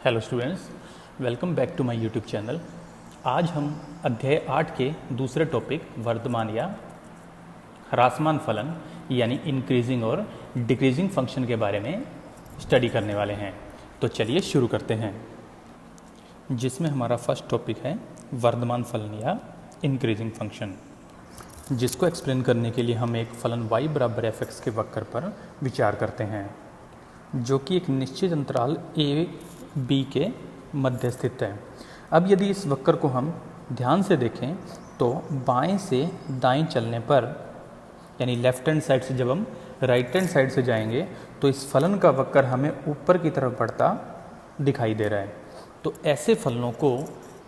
Hello students, welcome back to my YouTube channel. आज हम अध्याय 8 के दूसरे टॉपिक वर्धमान या ह्रासमान फलन यानी इंक्रीजिंग और डिक्रीजिंग फंक्शन के बारे में स्टडी करने वाले हैं। तो चलिए शुरू करते हैं, जिसमें हमारा फर्स्ट टॉपिक है वर्धमान फलन या इंक्रीजिंग फंक्शन, जिसको एक्सप्लेन करने के लिए हम एक फलन y बराबर fx के वक्र पर विचार करते हैं, जो कि एक निश्चित अंतराल a b के मध्य स्थित है। अब यदि इस वक्र को हम ध्यान से देखें तो बाएं से दाएं चलने पर, यानी लेफ्ट हैंड साइड से जब हम राइट हैंड साइड से जाएंगे तो इस फलन का वक्र हमें ऊपर की तरफ बढ़ता दिखाई दे रहा है। तो ऐसे फलनों को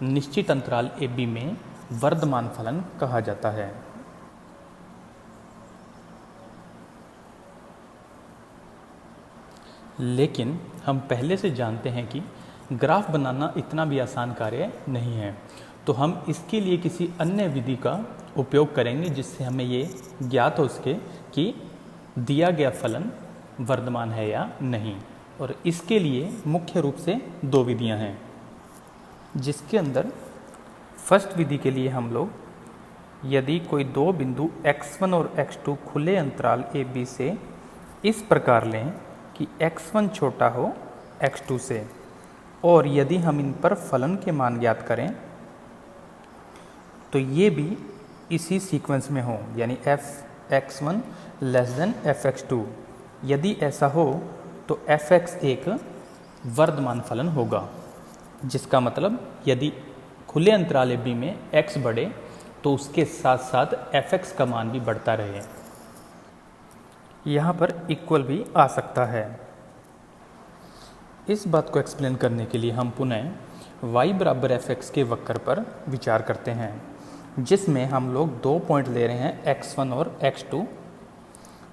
निश्चित अंतराल ए बी में वर्धमान फलन कहा जाता है। लेकिन हम पहले से जानते हैं कि ग्राफ बनाना इतना भी आसान कार्य नहीं है, तो हम इसके लिए किसी अन्य विधि का उपयोग करेंगे जिससे हमें ये ज्ञात हो सके कि दिया गया फलन वर्धमान है या नहीं। और इसके लिए मुख्य रूप से दो विधियां हैं, जिसके अंदर फर्स्ट विधि के लिए हम लोग यदि कोई दो बिंदु x1 और x2 खुले अंतराल ए बी से इस प्रकार लें कि x1 छोटा हो x2 से, और यदि हम इन पर फलन के मान ज्ञात करें तो ये भी इसी सीक्वेंस में हो, यानी f(x1) < f(x2)। यदि ऐसा हो तो fx एक वर्धमान फलन होगा, जिसका मतलब यदि खुले अंतराल b में x बढ़े तो उसके साथ साथ fx का मान भी बढ़ता रहे। यहाँ पर इक्वल भी आ सकता है। इस बात को एक्सप्लेन करने के लिए हम पुनः y बराबर fx के वक्र पर विचार करते हैं, जिसमें हम लोग दो पॉइंट ले रहे हैं x1 और x2,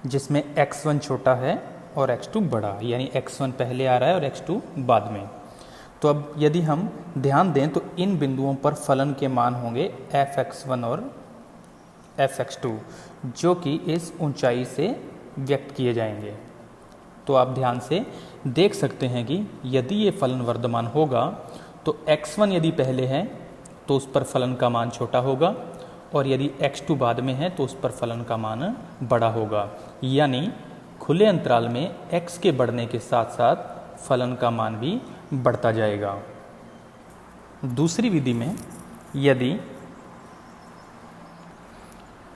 जिसमें x1 छोटा है और x2 बड़ा, यानी x1 पहले आ रहा है और x2 बाद में। तो अब यदि हम ध्यान दें तो इन बिंदुओं पर फलन के मान होंगे fx1 और fx2, जो कि इस ऊंचाई से व्यक्त किए जाएंगे। तो आप ध्यान से देख सकते हैं कि यदि ये फलन वर्धमान होगा तो x1 यदि पहले है तो उस पर फलन का मान छोटा होगा, और यदि x2 बाद में है तो उस पर फलन का मान बड़ा होगा। यानी खुले अंतराल में x के बढ़ने के साथ साथ फलन का मान भी बढ़ता जाएगा। दूसरी विधि में यदि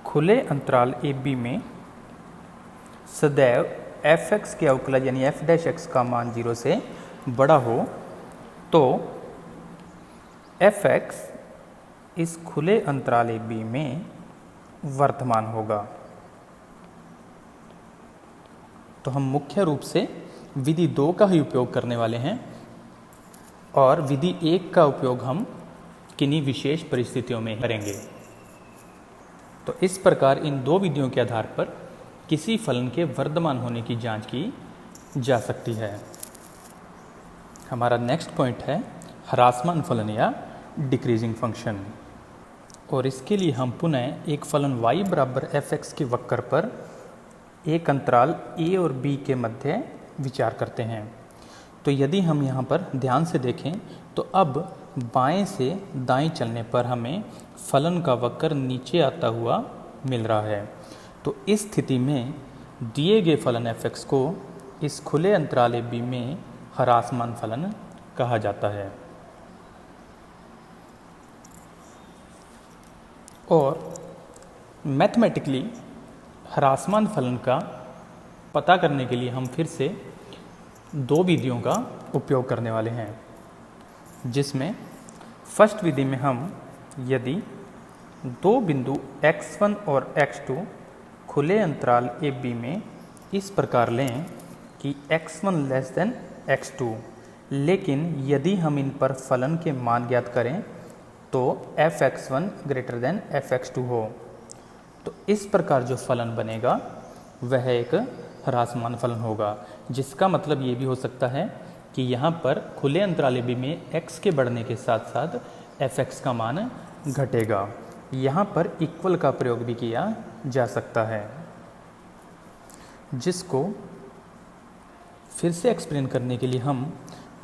खुले अंतराल ए बी में सदैव fx के अवकलज यानी f' का मान 0 से बड़ा हो तो fx इस खुले अंतराल ए बी में वर्धमान होगा। तो हम मुख्य रूप से विधि 2 का ही उपयोग करने वाले हैं, और विधि 1 का उपयोग हम किन्हीं विशेष परिस्थितियों में करेंगे। तो इस प्रकार इन दो विधियों के आधार पर किसी फलन के वर्धमान होने की जांच की जा सकती है। हमारा नेक्स्ट पॉइंट है ह्रासमान फलन या डिक्रीजिंग फंक्शन, और इसके लिए हम पुनः एक फलन y बराबर fx के वक्र पर एक अंतराल a और b के मध्य विचार करते हैं। तो यदि हम यहाँ पर ध्यान से देखें तो अब बाएं से दाएं चलने पर हमें फलन का वक्र नीचे आता हुआ मिल रहा है। तो इस स्थिति में दिए गए फलन fx को इस खुले अंतराल a b में ह्रासमान फलन कहा जाता है। और मैथमेटिकली ह्रासमान फलन का पता करने के लिए हम फिर से दो विधियों का उपयोग करने वाले हैं, जिसमें फर्स्ट विधि में हम यदि दो बिंदु x1 और x2 खुले अंतराल ए बी में इस प्रकार लें कि x1 < x2, लेकिन यदि हम इन पर फलन के मान ज्ञात करें तो fx1 < fx2 हो, तो इस प्रकार जो फलन बनेगा वह एक ह्रासमान फलन होगा। जिसका मतलब ये भी हो सकता है कि यहाँ पर खुले अंतराल ए बी में x के बढ़ने के साथ साथ fx का मान घटेगा। यहाँ पर इक्वल का प्रयोग भी किया जा सकता है, जिसको फिर से एक्सप्लेन करने के लिए हम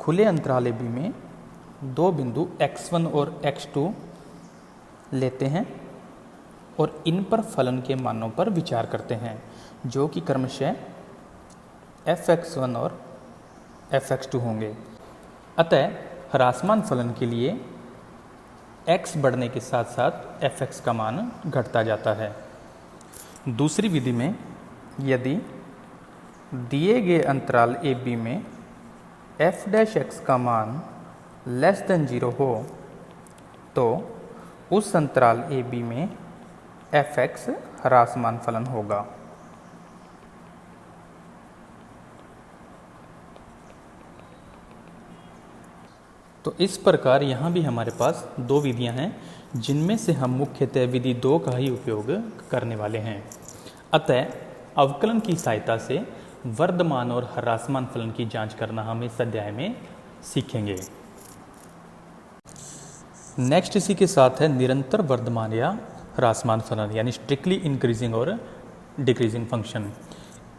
खुले अंतराल AB में दो बिंदु x1 और x2 लेते हैं और इन पर फलन के मानों पर विचार करते हैं, जो कि क्रमशः fx1 और fx2 होंगे। अतः ह्रासमान फलन के लिए x बढ़ने के साथ साथ fx का मान घटता जाता है। दूसरी विधि में यदि दिए गए अंतराल AB में f' का मान <0 हो तो उस अंतराल AB में fx ह्रासमान फलन होगा। तो इस प्रकार यहाँ भी हमारे पास दो विधियाँ हैं, जिनमें से हम मुख्यतः विधि 2 का ही उपयोग करने वाले हैं। अतः अवकलन की सहायता से वर्धमान और ह्रासमान फलन की जांच करना हम इस अध्याय में सीखेंगे। नेक्स्ट इसी के साथ है निरंतर वर्धमान या ह्रासमान फलन, यानी स्ट्रिक्टली इंक्रीजिंग और डिक्रीजिंग फंक्शन।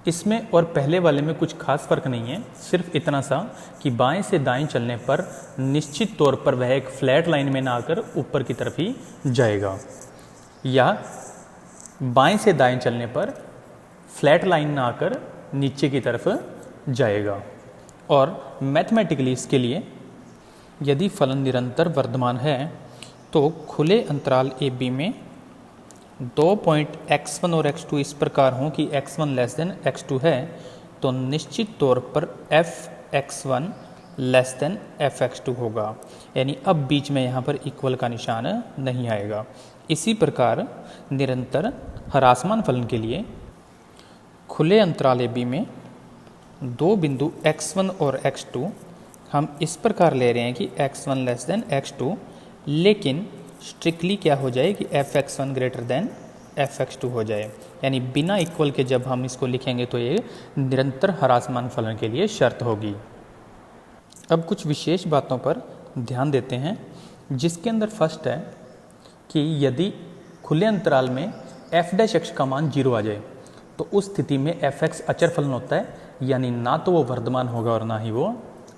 इसमें और पहले वाले में कुछ खास फर्क नहीं है, सिर्फ इतना सा कि बाएं से दाएं चलने पर निश्चित तौर पर वह एक फ्लैट लाइन में ना आकर ऊपर की तरफ ही जाएगा, या बाएं से दाएं चलने पर फ्लैट लाइन ना आकर नीचे की तरफ जाएगा। और मैथमेटिकली इसके लिए यदि फलन निरंतर वर्धमान है तो खुले अंतराल AB में 2 पॉइंट x1 और x2 इस प्रकार हों कि x1 लेस देन x2 है, तो निश्चित तौर पर fx1 लेस देन fx2 होगा, यानी अब बीच में यहाँ पर इक्वल का निशान नहीं आएगा। इसी प्रकार निरंतर ह्रासमान फलन के लिए खुले अंतराल AB में दो बिंदु x1 और x2 हम इस प्रकार ले रहे हैं कि x1 लेस देन x2, लेकिन स्ट्रिक्टली क्या हो जाए कि fx1 ग्रेटर देन fx2 हो जाए, यानी बिना इक्वल के जब हम इसको लिखेंगे तो ये निरंतर ह्रासमान फलन के लिए शर्त होगी। अब कुछ विशेष बातों पर ध्यान देते हैं, जिसके अंदर फर्स्ट है कि यदि खुले अंतराल में f' का मान 0 आ जाए तो उस स्थिति में fx अचर फलन होता है, यानी ना तो वो वर्धमान होगा और ना ही वो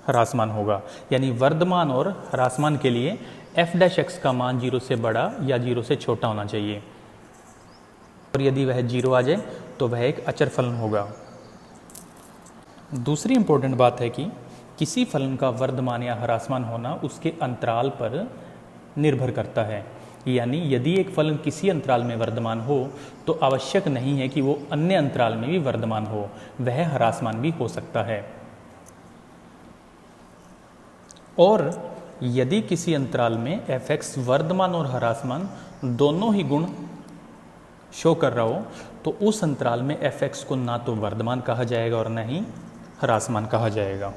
ह्रासमान होगा। यानी वर्धमान और ह्रासमान के लिए f' का मान 0 से बड़ा या 0 से छोटा होना चाहिए, और यदि वह 0 आ जाए तो वह एक अचर फलन होगा। दूसरी इंपॉर्टेंट बात है कि किसी फलन का वर्धमान या ह्रासमान होना उसके अंतराल पर निर्भर करता है, यानी यदि एक फलन किसी अंतराल में वर्धमान हो तो आवश्यक नहीं है कि वो अन्य अंतराल में भी वर्धमान हो, वह ह्रासमान भी हो सकता है। और यदि किसी अंतराल में fx वर्धमान और ह्रासमान दोनों ही गुण शो कर रहा हो तो उस अंतराल में fx को ना तो वर्धमान कहा जाएगा और ना ही ह्रासमान कहा जाएगा।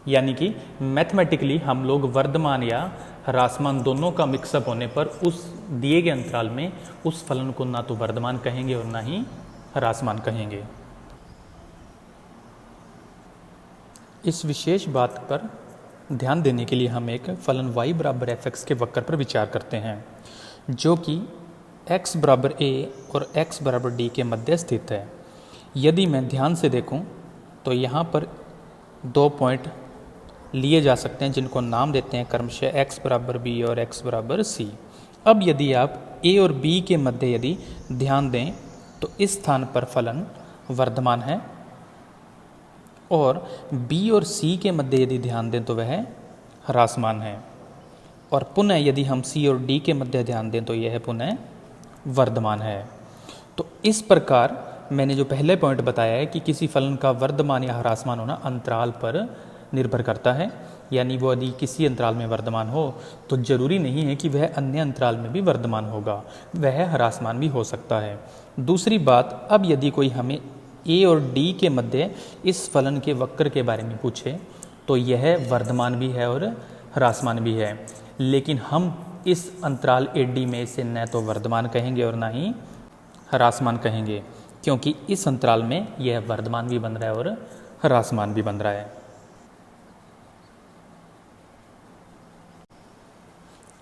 यानी कि मैथमेटिकली हम लोग वर्धमान या ह्रासमान दोनों का मिक्सअप होने पर उस दिए गए अंतराल में उस फलन को ना तो वर्धमान कहेंगे और ना ही ह्रासमान कहेंगे। इस विशेष बात पर ध्यान देने के लिए हम एक फलन y बराबर fx के वक्र पर विचार करते हैं, जो कि x बराबर a और x बराबर d के मध्य स्थित है। यदि मैं ध्यान से देखूं तो यहाँ पर 2 पॉइंट लिए जा सकते हैं, जिनको नाम देते हैं क्रमशः x बराबर b और x बराबर c। अब यदि आप a और b के मध्य यदि ध्यान दें तो इस स्थान पर फलन वर्धमान है, और b और c के मध्य यदि ध्यान दें तो वह ह्रासमान है, और पुनः यदि हम c और d के मध्य ध्यान दें तो यह पुनः वर्धमान है। तो इस प्रकार मैंने जो पहले पॉइंट बताया है कि किसी फलन का वर्धमान या ह्रासमान होना अंतराल पर निर्भर करता है, यानी वो यदि किसी अंतराल में वर्धमान हो तो जरूरी नहीं है कि वह अन्य अंतराल में भी वर्धमान होगा, वह ह्रासमान भी हो सकता है। दूसरी बात, अब यदि कोई हमें a और d के मध्य इस फलन के वक्र के बारे में पूछे तो यह वर्धमान भी है और ह्रासमान भी है, लेकिन हम इस अंतराल AD में इसे न तो वर्धमान कहेंगे और ना ही ह्रासमान कहेंगे, क्योंकि इस अंतराल में यह वर्धमान भी बन रहा है और ह्रासमान भी बन रहा है।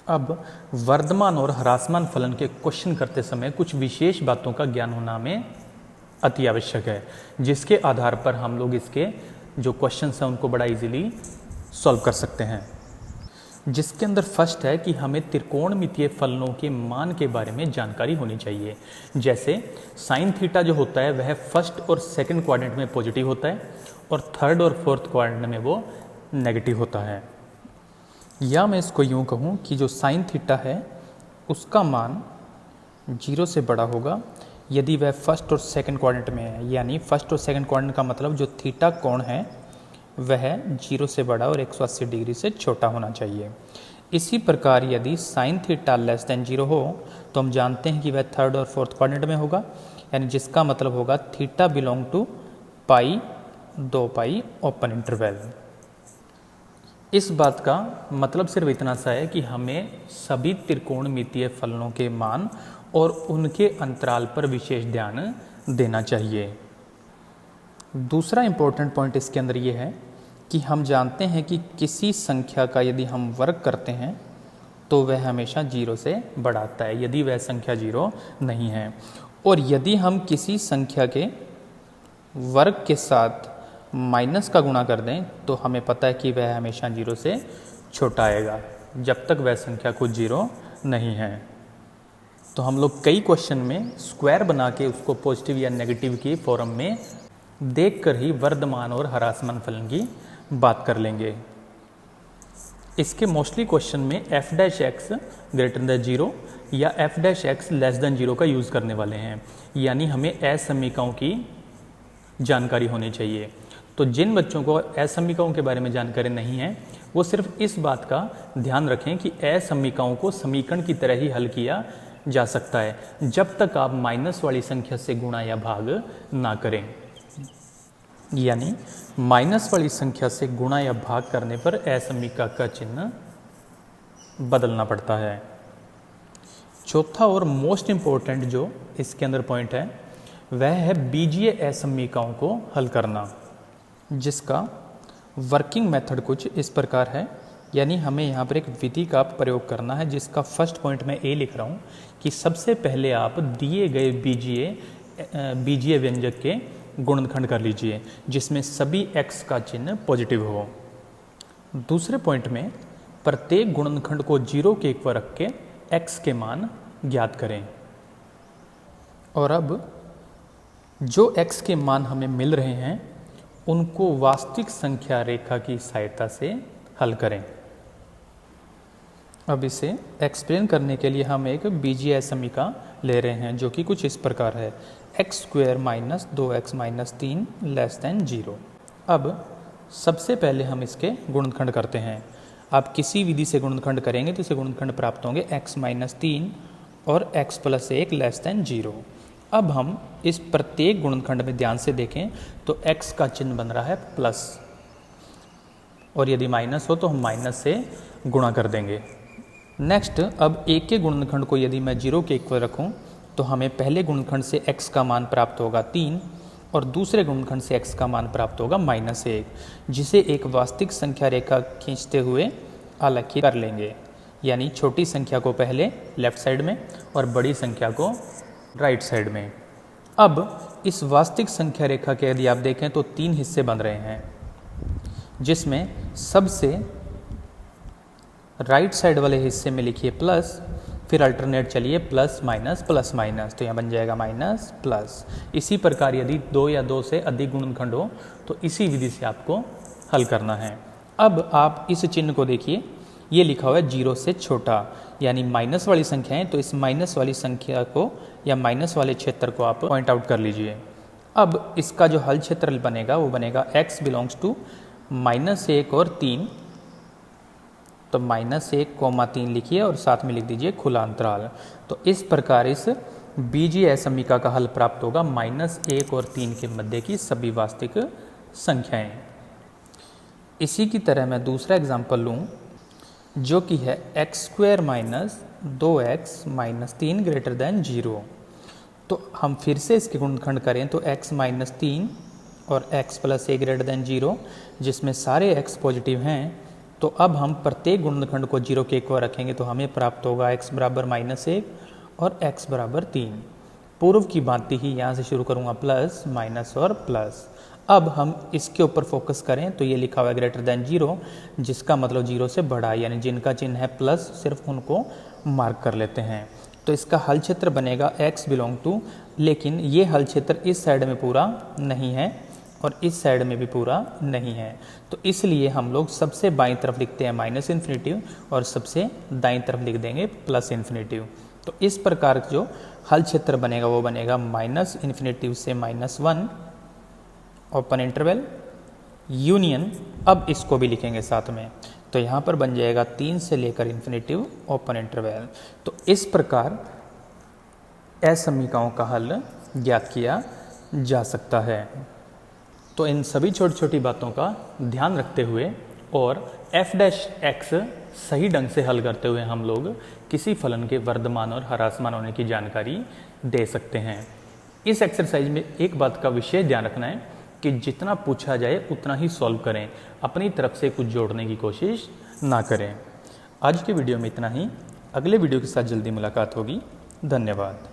अब वर्धमान और ह्रासमान फलन के क्वेश्चन करते समय कुछ विशेष बातों का ज्ञान होना हमें अति आवश्यक है, जिसके आधार पर हम लोग इसके जो क्वेश्चन हैं उनको बड़ा इजीली सॉल्व कर सकते हैं। जिसके अंदर फर्स्ट है कि हमें त्रिकोणमितीय फलनों के मान के बारे में जानकारी होनी चाहिए। जैसे साइन थीटा जो होता है वह फर्स्ट और सेकंड क्वाड्रेंट में पॉजिटिव होता है और थर्ड और फोर्थ क्वाड्रेंट में वो नेगेटिव होता है। या मैं इसको यूँ कहूँ कि जो साइन थीटा है उसका मान 0 से बड़ा होगा यदि वह फर्स्ट और सेकंड क्वाड्रेंट में है, यानी फर्स्ट और सेकंड क्वाड्रेंट का मतलब जो थीटा कोण है वह 0 से बड़ा और 180 डिग्री से छोटा होना चाहिए। इसी प्रकार यदि साइन थीटा लेस देन 0 हो तो हम जानते हैं कि वह थर्ड और फोर्थ क्वाड्रेंट में होगा, यानी जिसका मतलब होगा theta belong to pi 2 pi open interval. इस बात का मतलब सिर्फ इतना सा है कि हमें सभी त्रिकोणमितीय फलनों के मान और उनके अंतराल पर विशेष ध्यान देना चाहिए। दूसरा इंपॉर्टेंट पॉइंट इसके अंदर ये है कि हम जानते हैं कि किसी संख्या का यदि हम वर्ग करते हैं तो वह हमेशा 0 से बड़ा आता है यदि वह संख्या 0 नहीं है, और यदि हम किसी संख्या के वर्ग के साथ माइनस का गुणा कर दें तो हमें पता है कि वह हमेशा 0 से छोटा आएगा जब तक वह संख्या खुद 0 नहीं है। तो हम लोग कई क्वेश्चन में स्क्वायर बना के उसको पॉजिटिव या नेगेटिव की फॉर्म में देखकर ही वर्धमान और ह्रासमान फलन की बात कर लेंगे। इसके मोस्टली क्वेश्चन में f dash x greater than 0 या f dash x less than 0 का यूज़ करने वाले हैं, यानी हमें असमीकाओं की जानकारी होनी चाहिए। तो जिन बच्चों को असमीकाओं के बारे में जानकारी नहीं है वो सिर्फ इस बात का ध्यान रखें कि असमीकाओं को समीकरण की तरह ही हल किया जा सकता है जब तक आप माइनस वाली संख्या से गुणा या भाग ना करें, यानी माइनस वाली संख्या से गुणा या भाग करने पर असमीका का चिन्ह बदलना पड़ता है। चौथा और मोस्ट इंपॉर्टेंट जो इसके अंदर पॉइंट है वह है बीजीय असमीकाओं को हल करना, जिसका वर्किंग मेथड कुछ इस प्रकार है। यानी हमें यहाँ पर एक विधि का प्रयोग करना है जिसका फर्स्ट पॉइंट मैं ए लिख रहा हूँ कि सबसे पहले आप दिए गए बीजीय व्यंजक के गुणनखंड कर लीजिए जिसमें सभी x का चिन्ह पॉजिटिव हो। दूसरे पॉइंट में प्रत्येक गुणनखंड को 0 के एक पर रख के x के मान ज्ञात करें, और अब जो x के मान हमें मिल रहे हैं उनको वास्तविक संख्या रेखा की सहायता से हल करें। अब इसे एक्सप्लेन करने के लिए हम एक बीजीय असमीका ले रहे हैं जो कि कुछ इस प्रकार है x square minus 2x minus 3 less than 0। अब सबसे पहले हम इसके गुणनखंड करते हैं। आप किसी विधि से गुणनखंड करेंगे तो इसे गुणनखंड प्राप्त होंगे x माइनस 3 और x प्लस 1 लेस देन 0। अब हम इस प्रत्येक गुणनखंड में ध्यान से देखें तो x का चिन्ह बन रहा है प्लस, और यदि माइनस हो तो हम माइनस से गुणा कर देंगे। नेक्स्ट, अब एक के गुणनखंड को यदि मैं 0 के एक पर रखूं तो हमें पहले गुणनखंड से x का मान प्राप्त होगा 3 और दूसरे गुणनखंड से x का मान प्राप्त होगा -1, जिसे एक वास्तविक संख्या रेखा खींचते हुए अलग कर लेंगे। यानी छोटी संख्या को पहले लेफ्ट साइड में और बड़ी संख्या को राइट साइड में। अब इस वास्तविक संख्या रेखा के यदि आप देखें तो 3 हिस्से बन रहे हैं, जिसमें सबसे राइट साइड वाले हिस्से में लिखिए प्लस, फिर अल्टरनेट चलिए प्लस माइनस, तो यहाँ बन जाएगा माइनस प्लस। इसी प्रकार यदि 2 या 2 से अधिक गुणनखंड हो तो इसी विधि से आपको हल करना है। अब आप इस चिन्ह को देखिए, ये लिखा हुआ है 0 से छोटा, यानी माइनस वाली संख्या है, तो इस माइनस वाली संख्या को या माइनस वाले क्षेत्र को आप पॉइंट आउट कर लीजिए। अब इसका जो हल क्षेत्र बनेगा वो बनेगा x बिलोंग्स टू -1 और 3, तो -1, 3 लिखिए और साथ में लिख दीजिए खुला अंतराल। तो इस प्रकार इस बीजीय असमीका का हल प्राप्त होगा -1 और 3 के मध्य की सभी वास्तविक संख्याएं। इसी की तरह मैं दूसरा एग्जाम्पल लूँ जो कि है x square minus 2x minus 3 greater than 0। तो हम फिर से इसके गुणनखंड करें तो x माइनस 3 और x प्लस 1 ग्रेटर देन 0, जिसमें सारे x पॉजिटिव हैं। तो अब हम प्रत्येक गुणनखंड को 0 के एक बार रखेंगे तो हमें प्राप्त होगा x बराबर -1 और x बराबर 3। पूर्व की भांति ही यहाँ से शुरू करूँगा प्लस माइनस और प्लस। अब हम इसके ऊपर फोकस करें तो ये लिखा हुआ है ग्रेटर देन 0, जिसका मतलब 0 से बड़ा है, यानी जिनका चिन्ह है प्लस सिर्फ उनको मार्क कर लेते हैं। तो इसका हल क्षेत्र बनेगा x बिलोंग टू, लेकिन ये हल क्षेत्र इस साइड में पूरा नहीं है और इस साइड में भी पूरा नहीं है, तो इसलिए हम लोग सबसे बाईं तरफ लिखते हैं माइनस इन्फिनेटिव और सबसे दाईं तरफ लिख देंगे प्लस इन्फिनेटिव। तो इस प्रकार जो हल क्षेत्र बनेगा वो बनेगा माइनस इन्फिनेटिव से -1 ओपन इंटरवल यूनियन, अब इसको भी लिखेंगे साथ में, तो यहाँ पर बन जाएगा 3 से लेकर इन्फिनेटिव ओपन इंटरवल। तो इस प्रकार असमीकाओं का हल ज्ञात किया जा सकता है। तो इन सभी छोटी छोटी बातों का ध्यान रखते हुए और f' सही ढंग से हल करते हुए हम लोग किसी फलन के वर्धमान और ह्रासमान होने की जानकारी दे सकते हैं। इस एक्सरसाइज में एक बात का विशेष ध्यान रखना है कि जितना पूछा जाए उतना ही सॉल्व करें, अपनी तरफ से कुछ जोड़ने की कोशिश ना करें। आज की वीडियो में इतना ही, अगले वीडियो के साथ जल्दी मुलाकात होगी। धन्यवाद।